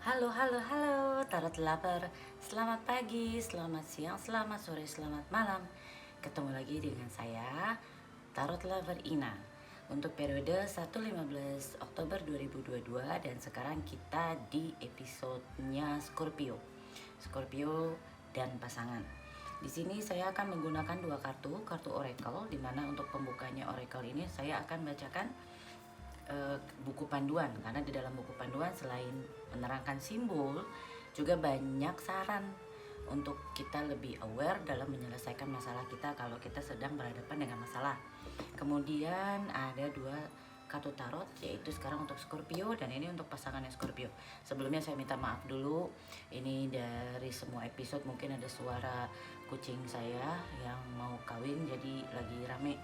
Halo, halo, halo, Tarot Lover. Selamat pagi, selamat siang, selamat sore, selamat malam. Ketemu lagi dengan saya, Tarot Lover Ina. Untuk periode 1-15 Oktober 2022 dan sekarang kita di episodenya Scorpio. Scorpio dan pasangan. Di sini saya akan menggunakan dua kartu Oracle, di mana untuk pembukanya Oracle ini saya akan bacakan buku panduan, karena di dalam buku panduan selain menerangkan simbol juga banyak saran untuk kita lebih aware dalam menyelesaikan masalah kita kalau kita sedang berhadapan dengan masalah. Kemudian ada dua kartu tarot, yaitu sekarang untuk Scorpio dan ini untuk pasangannya Scorpio. Sebelumnya saya minta maaf dulu, ini dari semua episode mungkin ada suara kucing saya yang mau kawin, jadi lagi rame,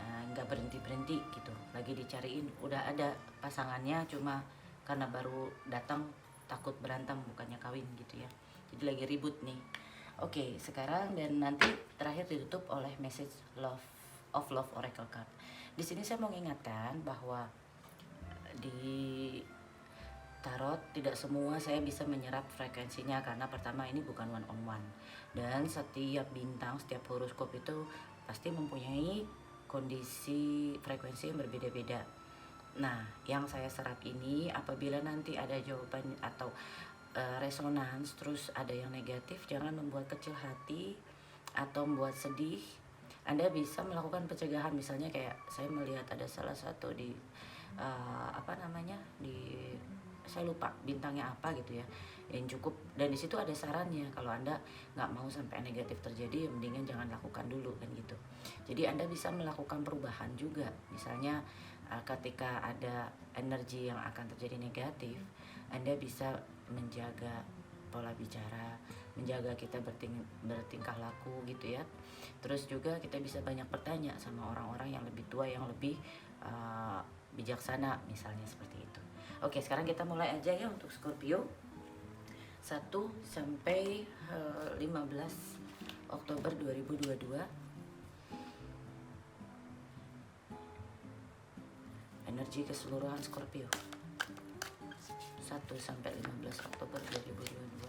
nggak berhenti gitu, lagi dicariin. Udah ada pasangannya, cuma karena baru datang takut berantem bukannya kawin gitu ya, jadi lagi ribut nih. Oke, sekarang dan nanti terakhir ditutup oleh message love oracle card. Di sini saya mau mengingatkan bahwa di tarot tidak semua saya bisa menyerap frekuensinya, karena pertama ini bukan one on one, dan setiap bintang, setiap horoskop itu pasti mempunyai kondisi frekuensi yang berbeda-beda. Nah, yang saya serap ini apabila nanti ada jawaban atau resonans terus ada yang negatif, jangan membuat kecil hati atau membuat sedih. Anda bisa melakukan pencegahan, misalnya kayak saya melihat ada salah satu di di, saya lupa bintangnya apa gitu ya, yang cukup, dan di situ ada sarannya kalau Anda nggak mau sampai negatif terjadi, mendingan jangan lakukan dulu kan gitu. Jadi Anda bisa melakukan perubahan juga, misalnya ketika ada energi yang akan terjadi negatif, Anda bisa menjaga pola bicara, menjaga kita bertingkah laku gitu ya. Terus juga kita bisa banyak bertanya sama orang-orang yang lebih tua, yang lebih bijaksana, misalnya seperti itu. Oke, sekarang kita mulai aja ya untuk Scorpio 1 sampai 15 Oktober 2022. Energi keseluruhan Scorpio 1 sampai 15 Oktober 2022.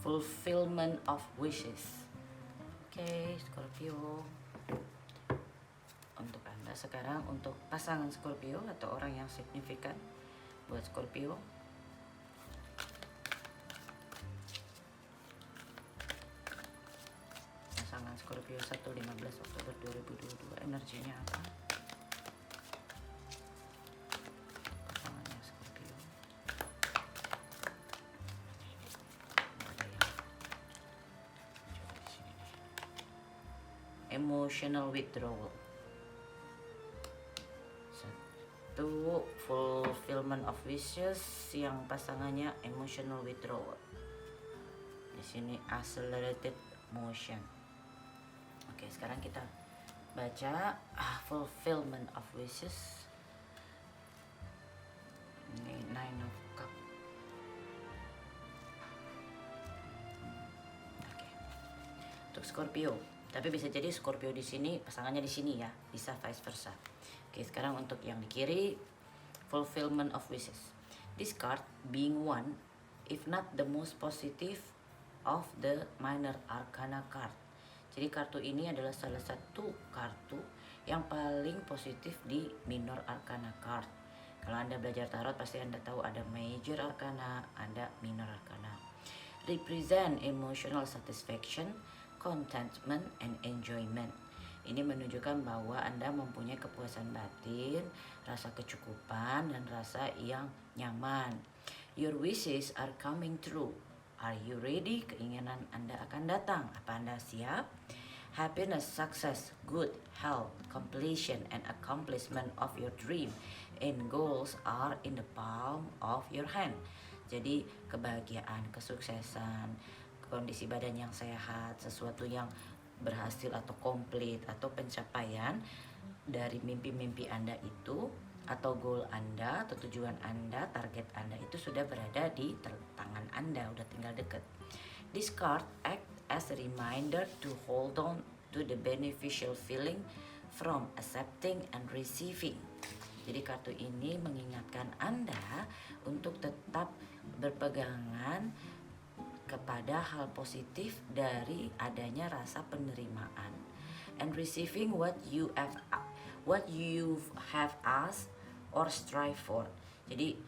Fulfillment of wishes. Oke, Scorpio. Untuk Anda sekarang, untuk pasangan Scorpio atau orang yang signifikan buat Scorpio. Pasangan Scorpio 1-15 Oktober 2022, energinya apa? Emotional withdrawal. Satu, fulfillment of wishes, yang pasangannya emotional withdrawal. Di sini accelerated motion. Oke, sekarang kita baca fulfillment of wishes. Ini Nine of Cup. Oke. Untuk Scorpio, tapi bisa jadi Scorpio di sini, pasangannya di sini ya, bisa vice versa. Oke, sekarang untuk yang di kiri, fulfillment of wishes. This card being one, if not the most positive of the minor arcana card. Jadi kartu ini adalah salah satu kartu yang paling positif di minor arcana card. Kalau Anda belajar tarot pasti Anda tahu ada major arcana, ada minor arcana. Represent emotional satisfaction, contentment, and enjoyment. Ini menunjukkan bahwa Anda mempunyai kepuasan batin, rasa kecukupan, dan rasa yang nyaman. Your wishes are coming true. Are you ready? Keinginan Anda akan datang. Apa Anda siap? Happiness, success, good health, completion, and accomplishment of your dream and goals are in the palm of your hand. Jadi kebahagiaan, kesuksesan, kondisi badan yang sehat, sesuatu yang berhasil atau komplit, atau pencapaian dari mimpi-mimpi Anda itu atau goal Anda atau tujuan Anda, target Anda itu sudah berada di tangan Anda, udah tinggal deket. This card act as a reminder to hold on to the beneficial feeling from accepting and receiving. Jadi kartu ini mengingatkan Anda untuk tetap berpegangan kepada hal positif dari adanya rasa penerimaan and receiving what you have asked or strive for. Jadi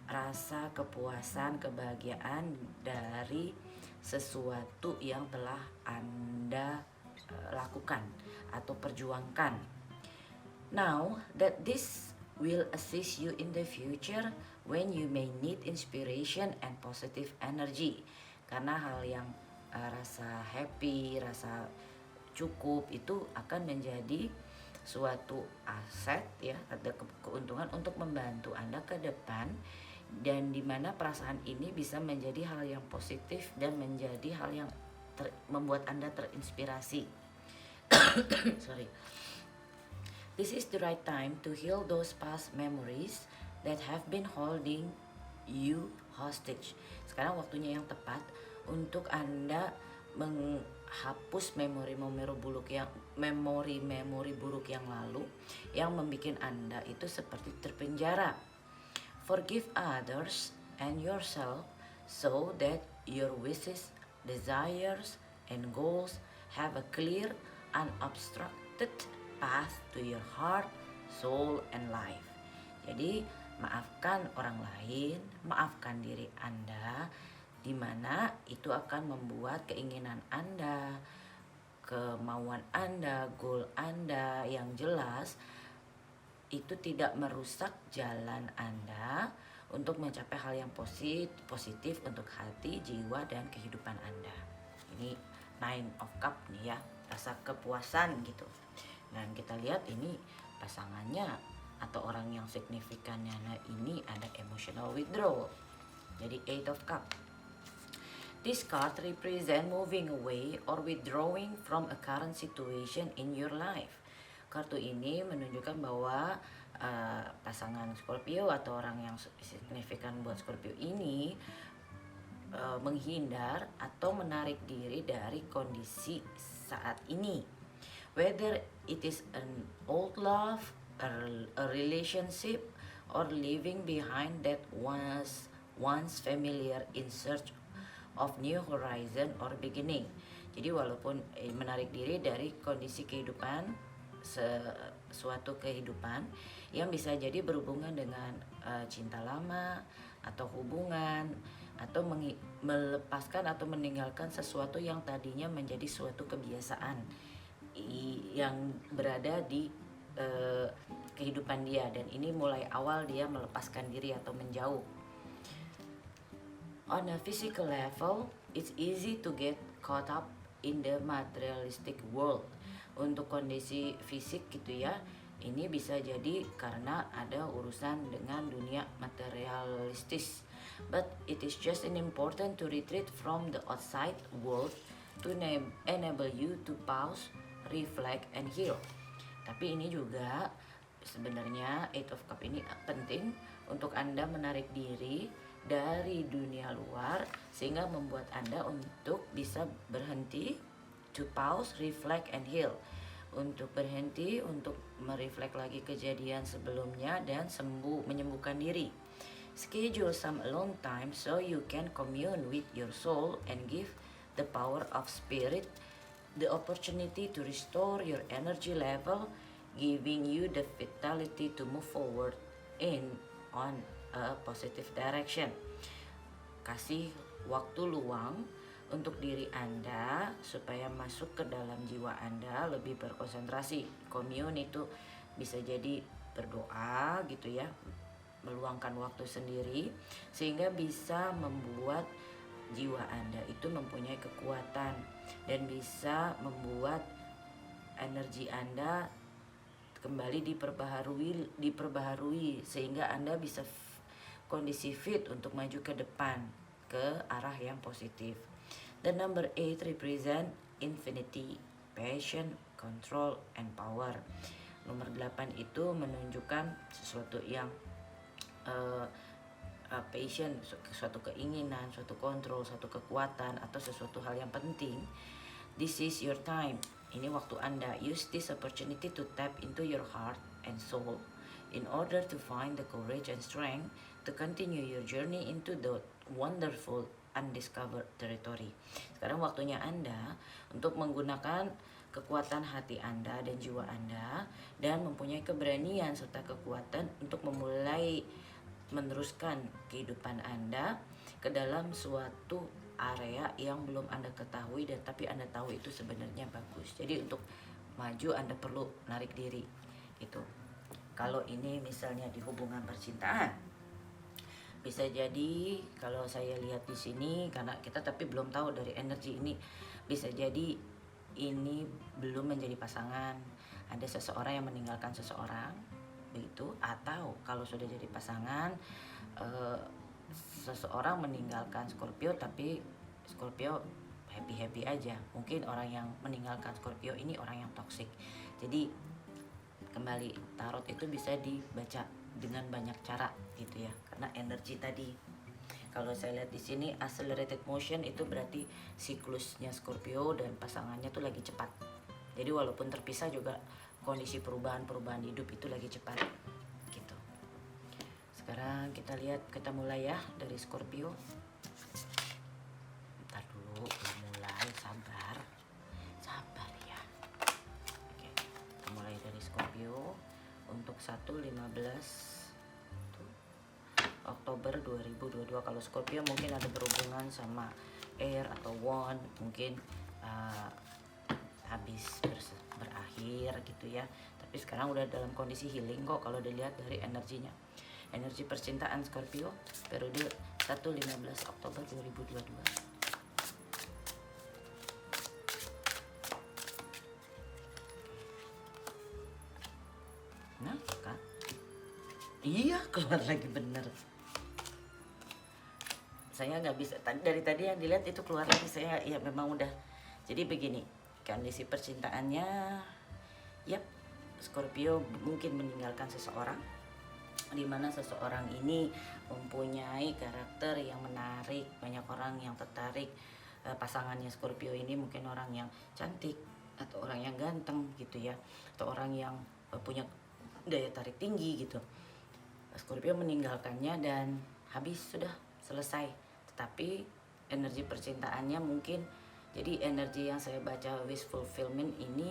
rasa kepuasan, kebahagiaan dari sesuatu yang telah Anda lakukan atau perjuangkan. Now that this will assist you in the future when you may need inspiration and positive energy. Karena hal yang rasa happy, rasa cukup itu akan menjadi suatu aset ya, ada keuntungan untuk membantu Anda ke depan, dan dimana perasaan ini bisa menjadi hal yang positif dan menjadi hal yang membuat Anda terinspirasi. Sorry. This is the right time to heal those past memories that have been holding you hostage. Sekarang waktunya yang tepat untuk Anda menghapus memori-memori buruk yang lalu yang membuat Anda itu seperti terpenjara. Forgive others and yourself so that your wishes, desires, and goals have a clear, unobstructed path to your heart, soul, and life. Jadi maafkan orang lain, maafkan diri Anda, di mana itu akan membuat keinginan Anda, kemauan Anda, goal Anda yang jelas itu tidak merusak jalan Anda untuk mencapai hal yang positif untuk hati, jiwa, dan kehidupan Anda. Ini Nine of Cup nih ya, rasa kepuasan gitu. Dan kita lihat ini pasangannya atau orang yang signifikannya, nah ini ada emotional withdrawal. Jadi Eight of Cup. This card represent moving away or withdrawing from a current situation in your life. Kartu ini menunjukkan bahwa pasangan Scorpio atau orang yang signifikan buat Scorpio ini menghindar atau menarik diri dari kondisi saat ini. Whether it is an old love, a relationship, or leaving behind that was once familiar in search of new horizon or beginning. Jadi walaupun menarik diri dari kondisi kehidupan, suatu kehidupan yang bisa jadi berhubungan dengan cinta lama atau hubungan, atau melepaskan atau meninggalkan sesuatu yang tadinya menjadi suatu kebiasaan yang berada di kehidupan dia, dan ini mulai awal dia melepaskan diri atau menjauh. On a physical level, it's easy to get caught up in the materialistic world. Untuk kondisi fisik gitu ya, ini bisa jadi karena ada urusan dengan dunia materialistis. But it is just an important to retreat from the outside world to enable you to pause, reflect, and heal. Tapi ini juga sebenarnya Eight of Cup ini penting untuk Anda menarik diri dari dunia luar sehingga membuat Anda untuk bisa berhenti, to pause, reflect, and heal. Untuk berhenti, untuk mereflek lagi kejadian sebelumnya dan menyembuhkan diri. Schedule some alone time so you can commune with your soul and give the power of spirit the opportunity to restore your energy level, giving you the vitality to move forward on a positive direction. Kasih waktu luang untuk diri Anda supaya masuk ke dalam jiwa Anda, lebih berkonsentrasi. Commune itu bisa jadi berdoa gitu ya, meluangkan waktu sendiri sehingga bisa membuat jiwa Anda itu mempunyai kekuatan dan bisa membuat energi Anda kembali diperbaharui sehingga Anda bisa kondisi fit untuk maju ke depan ke arah yang positif. The number 8 represent infinity, passion, control, and power. Nomor 8 itu menunjukkan sesuatu yang passion, suatu keinginan, suatu kontrol, suatu kekuatan, atau sesuatu hal yang penting. This is your time. Ini waktu Anda. Use this opportunity to tap into your heart and soul in order to find the courage and strength to continue your journey into the wonderful undiscovered territory. Sekarang waktunya Anda untuk menggunakan kekuatan hati Anda dan jiwa Anda, dan mempunyai keberanian serta kekuatan untuk memulai meneruskan kehidupan Anda ke dalam suatu area yang belum Anda ketahui, dan tapi Anda tahu itu sebenarnya bagus. Jadi untuk maju Anda perlu narik diri gitu. Kalau ini misalnya di hubungan percintaan, bisa jadi kalau saya lihat di sini, karena kita tapi belum tahu dari energi ini, bisa jadi ini belum menjadi pasangan. Ada seseorang yang meninggalkan seseorang begitu, atau kalau sudah jadi pasangan, seseorang meninggalkan Scorpio, tapi Scorpio happy aja. Mungkin orang yang meninggalkan Scorpio ini orang yang toksik. Jadi kembali, tarot itu bisa dibaca dengan banyak cara gitu ya, karena energi tadi. Kalau saya lihat di sini accelerated motion itu berarti siklusnya Scorpio dan pasangannya tuh lagi cepat. Jadi walaupun terpisah juga kondisi perubahan hidup itu lagi cepat gitu. Sekarang kita lihat, kita mulai ya dari Scorpio. Bentar dulu, belum mulai, sabar ya. Oke, kita mulai dari Scorpio untuk 1-15 Oktober 2022. Kalau Scorpio mungkin ada berhubungan sama air atau one, mungkin habis berakhir gitu ya. Tapi sekarang udah dalam kondisi healing kok kalau dilihat dari energinya. Energi percintaan Scorpio periode 1-15 Oktober 2022. Nah, Kak. Iya, keluar lagi bener. Saya nggak bisa, dari tadi yang dilihat itu keluar lagi, saya ya memang udah. Jadi begini, kondisi percintaannya, yap, Scorpio mungkin meninggalkan seseorang, di mana seseorang ini mempunyai karakter yang menarik, banyak orang yang tertarik. Pasangannya Scorpio ini mungkin orang yang cantik, atau orang yang ganteng gitu ya, atau orang yang punya daya tarik tinggi gitu. Scorpio meninggalkannya dan habis, sudah selesai. Tetapi energi percintaannya mungkin, jadi energi yang saya baca wish fulfillment ini,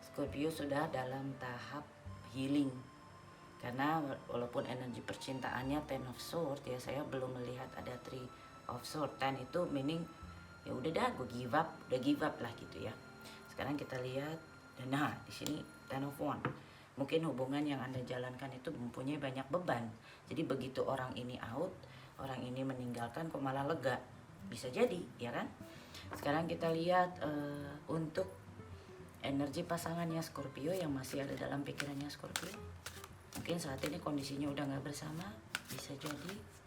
Scorpio sudah dalam tahap healing. Karena walaupun energi percintaannya Ten of Swords ya, saya belum melihat ada Three of Swords. Ten itu meaning ya udah dah, gue give up, udah give up lah gitu ya. Sekarang kita lihat, dan nah di sini Ten of Wands. Mungkin hubungan yang Anda jalankan itu mempunyai banyak beban. Jadi begitu orang ini out, orang ini meninggalkan, kok malah lega. Bisa jadi, ya kan? Sekarang kita lihat untuk energi pasangannya Scorpio yang masih ada dalam pikirannya Scorpio. Mungkin saat ini kondisinya udah nggak bersama, bisa jadi.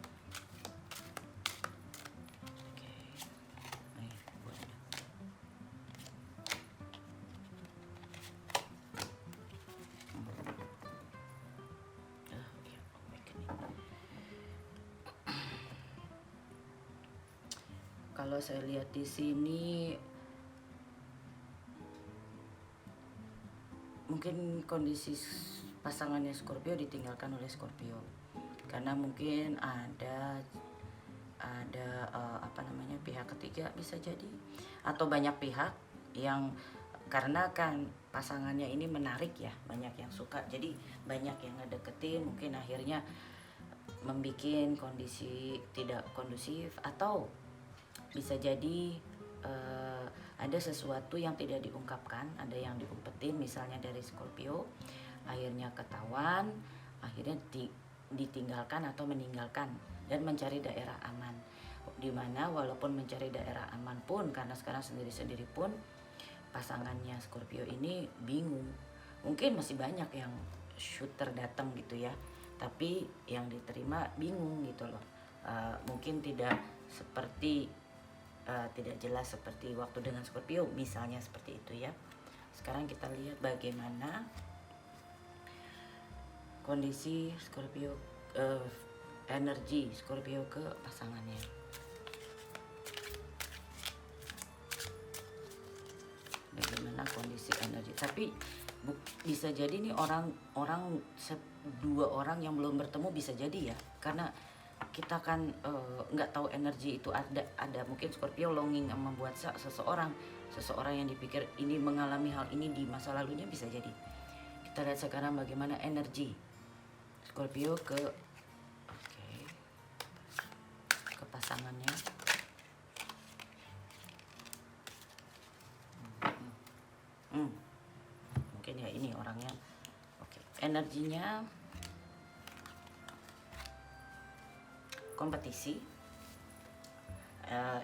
Kalau saya lihat di sini, mungkin kondisi pasangannya Scorpio ditinggalkan oleh Scorpio karena mungkin ada pihak ketiga, bisa jadi, atau banyak pihak yang, karena kan pasangannya ini menarik ya, banyak yang suka, jadi banyak yang ngedeketin, mungkin akhirnya membuat kondisi tidak kondusif, atau bisa jadi ada sesuatu yang tidak diungkapkan, ada yang diumpetin misalnya dari Scorpio, akhirnya ketahuan, akhirnya ditinggalkan atau meninggalkan dan mencari daerah aman. Dimana walaupun mencari daerah aman pun, karena sekarang sendiri-sendiri pun pasangannya Scorpio ini bingung. Mungkin masih banyak yang shooter datang gitu ya, tapi yang diterima bingung gitu loh. Mungkin tidak seperti tidak jelas seperti waktu dengan Scorpio misalnya, seperti itu ya. Sekarang kita lihat bagaimana kondisi Scorpio, energi Scorpio ke pasangannya. Bagaimana kondisi energi? Tapi bisa jadi nih orang dua orang yang belum bertemu bisa jadi ya, karena kita kan nggak tahu energi itu ada mungkin Scorpio longing membuat seseorang yang dipikir ini mengalami hal ini di masa lalunya, bisa jadi. Kita lihat sekarang bagaimana energi Scorpio ke pasangannya. Mungkin ya ini orangnya. Energinya kompetisi.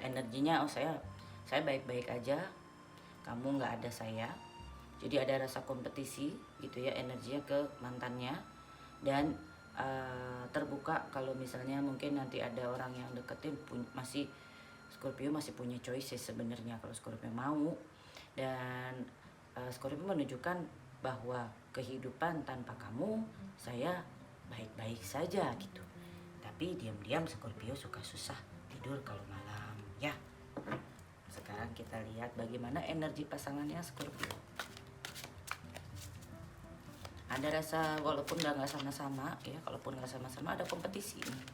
Energinya saya baik-baik aja, kamu nggak ada saya. Jadi ada rasa kompetisi gitu ya energinya ke mantannya. Dan terbuka kalau misalnya mungkin nanti ada orang yang deketin, Scorpio masih punya choices sebenarnya kalau Scorpio mau. Dan Scorpio menunjukkan bahwa kehidupan tanpa kamu saya baik-baik saja gitu. Tapi diam-diam Scorpio suka susah tidur kalau malam ya. Sekarang kita lihat bagaimana energi pasangannya Scorpio. Ada rasa walaupun udah nggak sama-sama ya, kalaupun nggak sama-sama ada kompetisi nih.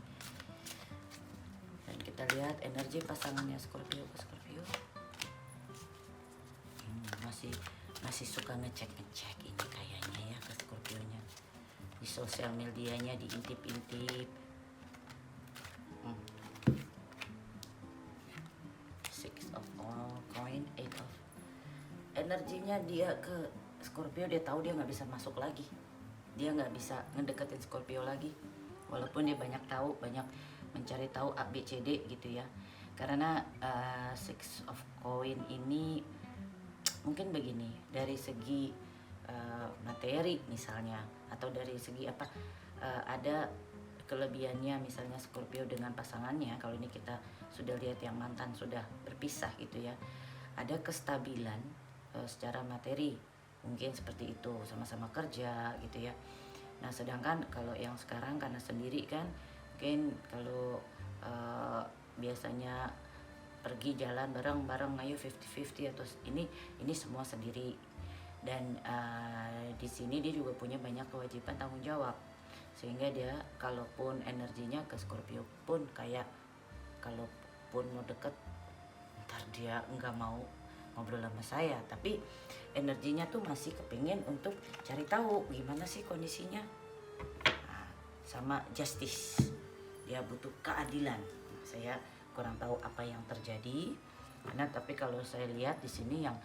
Dan kita lihat energi pasangannya Scorpio ke Scorpio. Masih suka ngecek ini kayaknya ya ke Scorpio-nya. Di sosial medianya diintip-intip. Six of coin, eight of. Energinya dia ke Scorpio, dia tahu dia nggak bisa masuk lagi, dia nggak bisa ngedeketin Scorpio lagi, walaupun dia banyak mencari tahu A B C D gitu ya. Karena Six of Coin ini mungkin begini, dari segi materi misalnya, atau dari segi apa, ada kelebihannya misalnya Scorpio dengan pasangannya. Kalau ini kita sudah lihat yang mantan sudah berpisah gitu ya, ada kestabilan secara materi, mungkin seperti itu, sama-sama kerja gitu ya. Nah sedangkan kalau yang sekarang karena sendiri kan, mungkin kalau biasanya pergi jalan bareng-bareng, ayo 50-50, atau ini semua sendiri. Dan di sini dia juga punya banyak kewajiban tanggung jawab, sehingga dia kalaupun energinya ke Scorpio pun kayak kalaupun mau deket ntar dia nggak mau ngobrol sama saya, tapi energinya tuh masih kepingin untuk cari tahu gimana sih kondisinya. Nah, sama justice, dia butuh keadilan. Saya kurang tahu apa yang terjadi, karena tapi kalau saya lihat di sini yang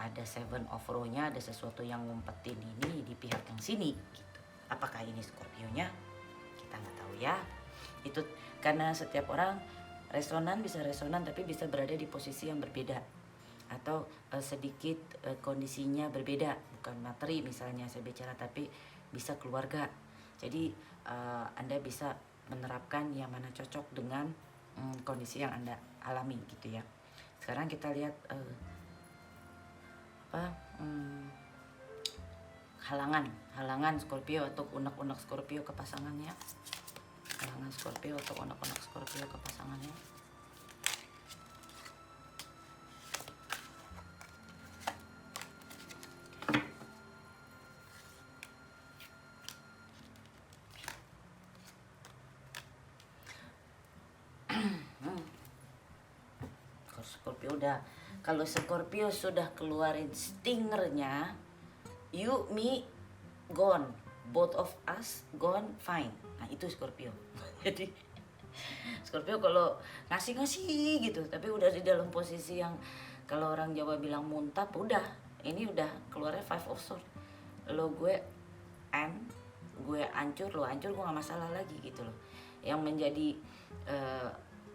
ada seven of row-nya, ada sesuatu yang ngumpetin ini di pihak yang sini gitu. Apakah ini Scorpio-nya? Kita nggak tahu ya. Itu karena setiap orang bisa resonan tapi bisa berada di posisi yang berbeda, atau sedikit kondisinya berbeda, bukan materi misalnya saya bicara, tapi bisa keluarga. Jadi Anda bisa menerapkan yang mana cocok dengan kondisi yang Anda alami gitu ya. Sekarang kita lihat halangan Scorpio atau unek-unek Scorpio ke pasangannya. Halangan Scorpio atau unek-unek Scorpio ke pasangannya. Kalau Scorpio sudah keluarin stingernya, you me gone, both of us gone fine. Nah itu Scorpio. Jadi Scorpio kalau ngasih gitu, tapi udah di dalam posisi yang kalau orang Jawa bilang muntap, udah ini udah keluarnya five of swords. Lo gue hancur, lo hancur, gue gak masalah lagi gitu loh. Yang menjadi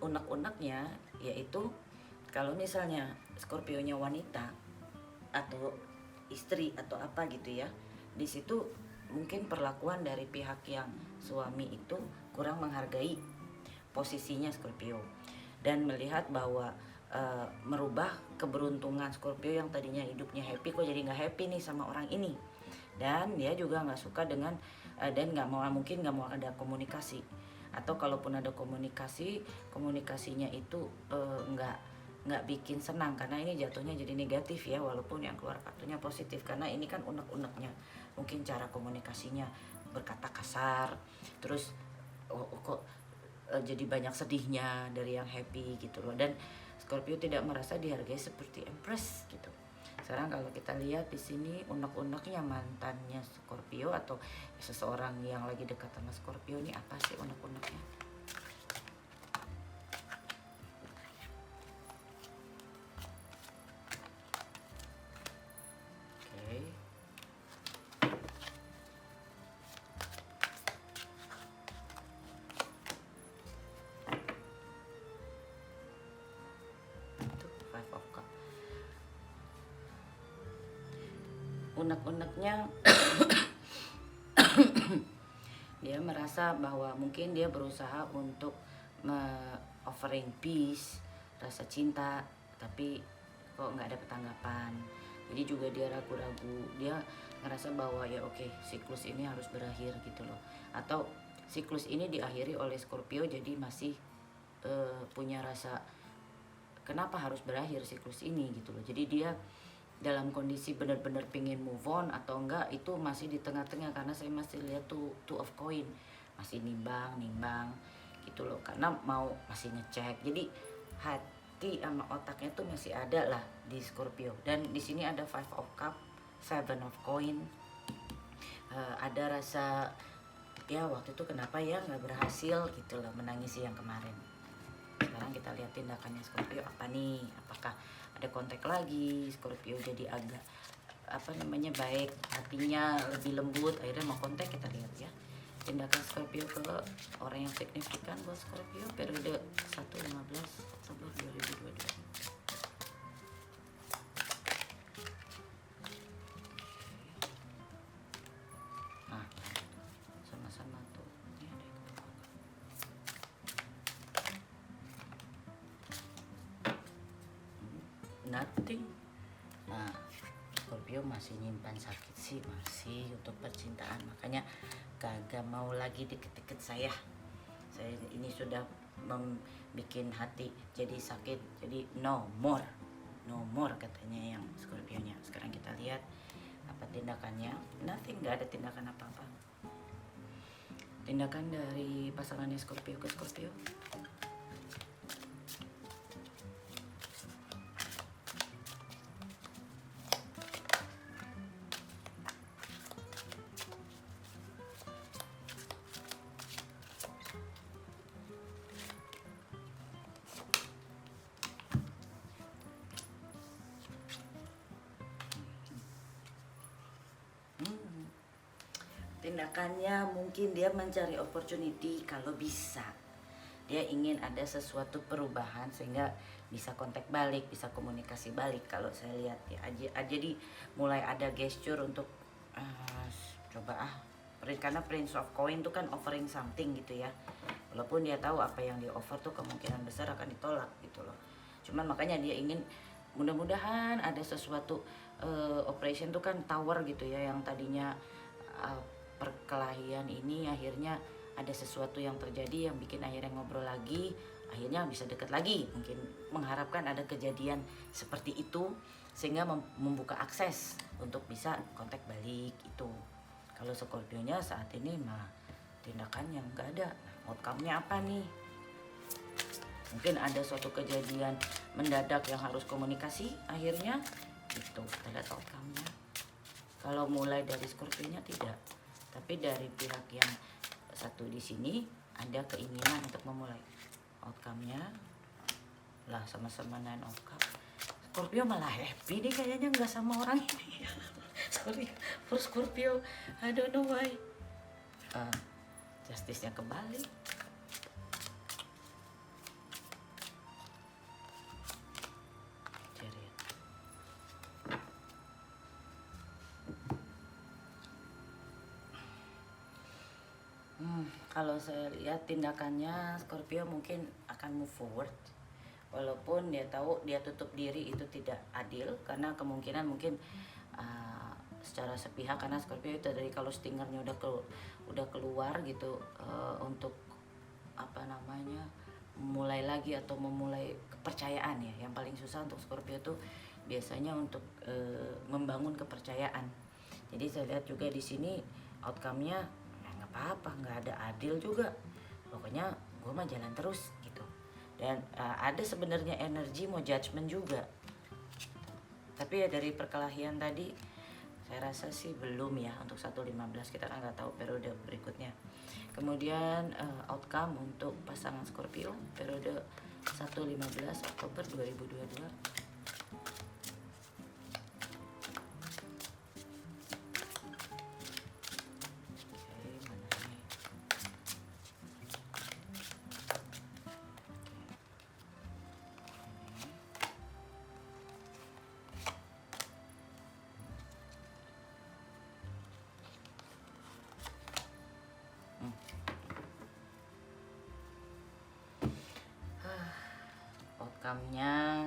unek-uneknya yaitu kalau misalnya Scorpio-nya wanita atau istri atau apa gitu ya, di situ mungkin perlakuan dari pihak yang suami itu kurang menghargai posisinya Scorpio, dan melihat bahwa merubah keberuntungan Scorpio yang tadinya hidupnya happy kok jadi nggak happy nih sama orang ini. dan dia juga nggak suka dengan dan mungkin nggak mau ada komunikasi, atau kalaupun ada komunikasinya itu nggak bikin senang, karena ini jatuhnya jadi negatif ya, walaupun yang keluar kartunya positif, karena ini kan unek-uneknya mungkin cara komunikasinya berkata kasar, terus kok jadi banyak sedihnya dari yang happy gitu loh. Dan Scorpio tidak merasa dihargai seperti Empress gitu. Sekarang kalau kita lihat di sini unek-uneknya mantannya Scorpio atau seseorang yang lagi dekat sama Scorpio, ini apa sih unek-uneknya? Oke. Itu Five of Cups. Unek-uneknya dia merasa bahwa mungkin dia berusaha untuk offering peace, rasa cinta, tapi kok nggak ada tanggapan. Jadi juga dia ragu-ragu, dia ngerasa bahwa ya oke, siklus ini harus berakhir gitu loh, atau siklus ini diakhiri oleh Scorpio, jadi masih punya rasa kenapa harus berakhir siklus ini gitu loh. Jadi dia dalam kondisi benar-benar pengen move on atau enggak, itu masih di tengah-tengah, karena saya masih lihat tuh two of coin, masih nimbang gitu loh, karena mau masih ngecek. Jadi hati sama otaknya tuh masih ada lah di Scorpio. Dan di sini ada Five of Cup, Seven of Coin. Ada rasa ya waktu itu kenapa ya nggak berhasil gitu loh menangisi yang kemarin. Sekarang kita lihat tindakannya Scorpio apa nih, apakah ada kontak lagi, Scorpio jadi agak baik, hatinya lebih lembut, akhirnya mau kontak. Kita lihat ya tindakan Scorpio ke orang yang signifikan buat Scorpio periode 1-15 Oktober 2022. Nah, sama-sama tuh ini ada yang nothing. Nah, Scorpio masih nyimpan sakit sih, masih untuk percintaan, makanya kagak mau lagi deket-deket saya ini sudah membuat hati jadi sakit, jadi no more katanya yang Scorpio nya. Sekarang kita lihat apa tindakannya. Nothing, nggak ada tindakan apa-apa. Tindakan dari pasangannya Scorpio ke Scorpio. Tindakannya mungkin dia mencari opportunity, kalau bisa dia ingin ada sesuatu perubahan sehingga bisa kontak balik, bisa komunikasi balik. Kalau saya lihat ya jadi mulai ada gesture untuk coba karena Prince of Coin itu kan offering something gitu ya, walaupun dia tahu apa yang dia offer tuh kemungkinan besar akan ditolak gitu loh. Cuman makanya dia ingin mudah-mudahan ada sesuatu operation tuh kan tower gitu ya, yang tadinya perkelahian ini akhirnya ada sesuatu yang terjadi yang bikin akhirnya ngobrol lagi, akhirnya bisa deket lagi. Mungkin mengharapkan ada kejadian seperti itu sehingga membuka akses untuk bisa kontak balik itu. Kalau Scorpio-nya saat ini mah tindakannya nggak ada. Nah, outcome-nya apa nih? Mungkin ada suatu kejadian mendadak yang harus komunikasi, akhirnya itu kita lihat outcome-nya. Kalau mulai dari Scorpio-nya tidak, tapi dari pihak yang satu di sini ada keinginan untuk memulai. Outcome-nya lah sama-sama Nine of Cups. Scorpio malah happy nih kayaknya, nggak sama orang ini. Sorry for Scorpio, I don't know why. Justice-nya kembali. Kalau saya lihat tindakannya Scorpio mungkin akan move forward, walaupun dia tahu dia tutup diri itu tidak adil, karena kemungkinan mungkin secara sepihak, karena Scorpio itu dari kalau stingernya udah keluar gitu, untuk apa namanya, mulai lagi atau memulai kepercayaan ya. Yang paling susah untuk Scorpio tuh biasanya untuk membangun kepercayaan. Jadi saya lihat juga di sini outcome-nya ya nggak apa-apa, nggak ada adil juga, pokoknya gue mah jalan terus gitu. Dan ada sebenarnya energi mau judgment juga, tapi ya dari perkelahian tadi saya rasa sih belum ya untuk 115, kita kan nggak tahu periode berikutnya. Kemudian outcome untuk pasangan Scorpio periode 115 Oktober 2022. Outcome-nya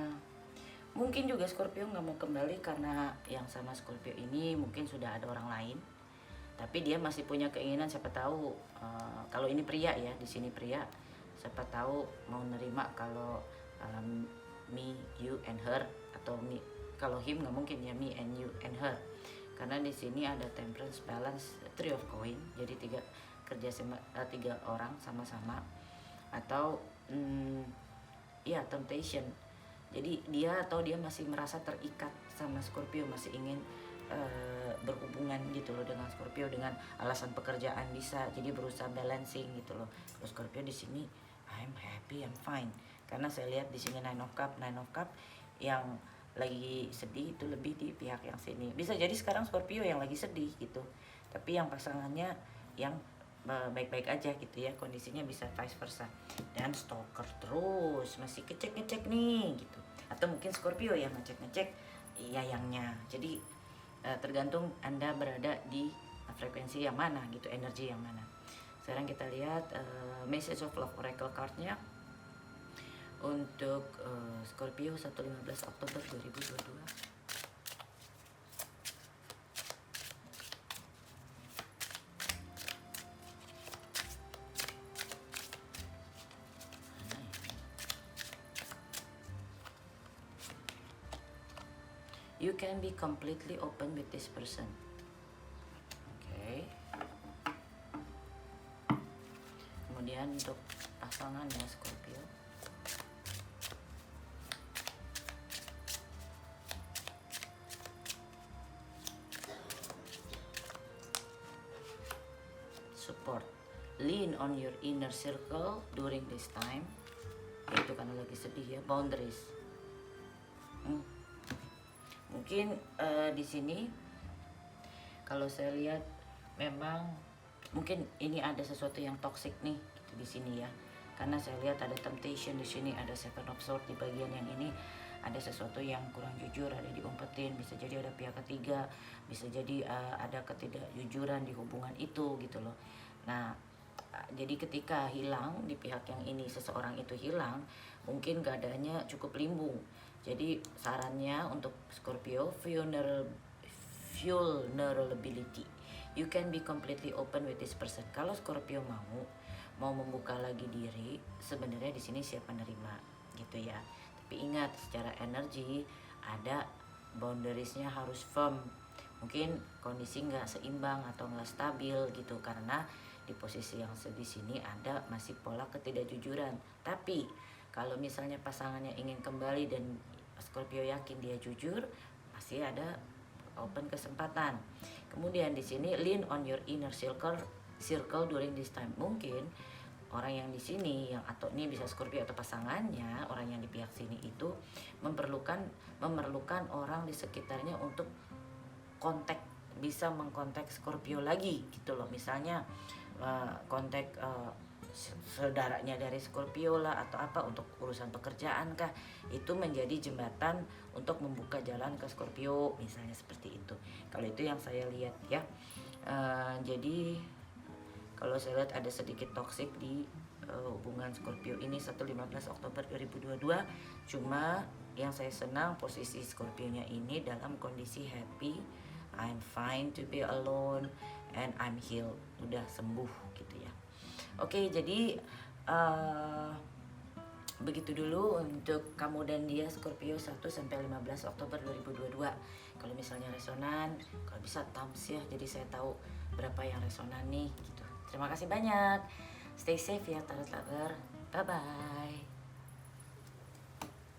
mungkin juga Scorpio nggak mau kembali karena yang sama Scorpio ini mungkin sudah ada orang lain, tapi dia masih punya keinginan, siapa tahu kalau ini pria ya, di sini pria, siapa tahu mau nerima kalau me, you and her, atau me, kalau him nggak mungkin ya, me and you and her, karena di sini ada temperance, balance, three of coin, jadi tiga orang sama-sama, atau ya temptation. Jadi dia masih merasa terikat sama Scorpio, masih ingin berhubungan gitu loh dengan Scorpio, dengan alasan pekerjaan bisa, jadi berusaha balancing gitu loh. Terus Scorpio di sini I'm happy, I'm fine, karena saya lihat di sini nine of cup yang lagi sedih itu lebih di pihak yang sini. Bisa jadi sekarang Scorpio yang lagi sedih gitu, tapi yang pasangannya yang baik-baik aja gitu ya, kondisinya bisa vice versa. Dan stalker terus, masih ngecek nih gitu, atau mungkin Scorpio yang ngecek yayangnya. Jadi tergantung Anda berada di frekuensi yang mana gitu, energi yang mana. Sekarang kita lihat message of love oracle cardnya untuk Scorpio 115 Oktober 2022. You can be completely open with this person. Oke. Kemudian untuk pasangan ya Scorpio. Support. Lean on your inner circle during this time. Itu karena lagi sedih ya, boundaries. Mungkin di sini kalau saya lihat memang mungkin ini ada sesuatu yang toxic nih gitu di sini ya, karena saya lihat ada temptation di sini, ada seven of swords di bagian yang ini, ada sesuatu yang kurang jujur, ada diumpetin, bisa jadi ada pihak ketiga, bisa jadi ada ketidakjujuran di hubungan itu gitu loh. Nah jadi ketika hilang di pihak yang ini, seseorang itu hilang, mungkin keadaannya cukup limbung. Jadi sarannya untuk Scorpio, vulnerability. You can be completely open with this person. Kalau Scorpio mau membuka lagi diri, sebenarnya di sini siap menerima gitu ya. Tapi ingat, secara energi ada boundariesnya harus firm. Mungkin kondisi nggak seimbang atau nggak stabil gitu, karena di posisi yang di sini ada masih pola ketidakjujuran. Tapi kalau misalnya pasangannya ingin kembali dan Scorpio yakin dia jujur, pasti ada open kesempatan. Kemudian di sini lean on your inner circle during this time. Mungkin orang yang di sini, yang atau ini bisa Scorpio atau pasangannya, orang yang di pihak sini itu memerlukan orang di sekitarnya untuk bisa mengkontak Scorpio lagi gitu loh. Misalnya kontak saudaranya dari Scorpio lah atau apa untuk urusan pekerjaan kah, itu menjadi jembatan untuk membuka jalan ke Scorpio misalnya, seperti itu. Kalau itu yang saya lihat ya. Jadi kalau saya lihat ada sedikit toksik di hubungan Scorpio ini 1-15 Oktober 2022. Cuma yang saya senang posisi Scorpio-nya ini dalam kondisi happy, I'm fine to be alone and I'm healed, udah sembuh gitu ya. Oke, jadi begitu dulu untuk kamu dan dia Scorpio 1 sampai 15 Oktober 2022. Kalau misalnya resonan, kalau bisa thumbs ya, jadi saya tahu berapa yang resonan nih gitu. Terima kasih banyak. Stay safe ya Tarot Lover. Bye bye.